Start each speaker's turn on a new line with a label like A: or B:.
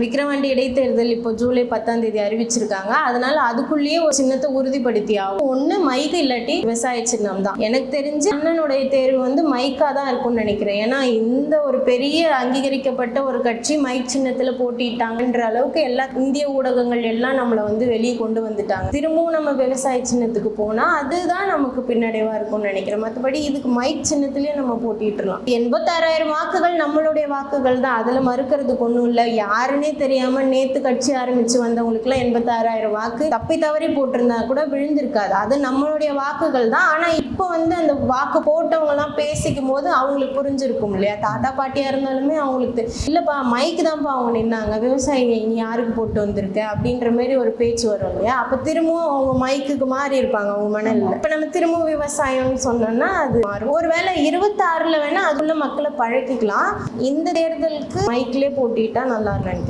A: விக்கிரவாண்டி இடைத்தேர்தல் இப்போ ஜூலை 10ஆம் தேதி அறிவிச்சிருக்காங்க. அதனால அதுக்குள்ளேயே ஒரு சின்னத்தை உறுதிப்படுத்தி ஆகும். ஒண்ணு மைக் இல்லாட்டி விவசாய சின்னம் தான். எனக்கு தெரிஞ்சு அண்ணனுடைய தேர்வு வந்து மைக்கா தான் இருக்கும்னு நினைக்கிறேன். ஏன்னா இந்த ஒரு பெரிய அங்கீகரிக்கப்பட்ட ஒரு கட்சி மைக் சின்னத்துல போட்டிட்டாங்கன்ற அளவுக்கு எல்லா இந்திய ஊடகங்கள் எல்லாம் நம்மளை வந்து வெளியே கொண்டு வந்துட்டாங்க. திரும்பவும் நம்ம விவசாய சின்னத்துக்கு போனா அதுதான் நமக்கு பின்னடைவா இருக்கும்னு நினைக்கிறேன். மற்றபடி இதுக்கு மைக் சின்னத்திலேயே நம்ம போட்டிட்டுலாம். 86,000 வாக்குகள் நம்மளுடைய வாக்குகள் தான். அதுல மறுக்கிறதுக்கு ஒன்றும் இல்லை. யாருன்னே தெரியாம நேத்து கட்சி ஆரம்பிச்சு வந்தவங்களுக்குலாம் 86,000 வாக்கு தப்பி தவறி போட்டிருந்தா கூட விழுந்திருக்காது. அது நம்மளுடைய வாக்குகள் தான். ஆனா இப்போ வந்து அந்த வாக்கு போட்டவங்க எல்லாம் பேசிக்கும் போது அவங்களுக்கு புரிஞ்சிருக்கும் இல்லையா? தாத்தா பாட்டியா இருந்தாலுமே அவங்களுக்கு இல்லப்பா மைக்கு தான்ப்பா அவங்க நின்னாங்க, விவசாயி நீ யாருக்கு போட்டு வந்திருக்க அப்படின்ற மாதிரி ஒரு பேச்சு வரும் இல்லையா? அப்ப திரும்பவும் அவங்க மைக்குக்கு மாறி இருப்பாங்க அவங்க மனநிலை. இப்ப நம்ம திரும்பவும் விவசாயம்னு சொன்னோம்னா அது மாறும். ஒருவேளை 26ல வேணா அதுள்ள மக்களை பழக்கிக்கலாம். இந்த தேர்தலுக்கு மைக்லேயே போட்டிட்டா நல்லா நினைக்கிறேன்.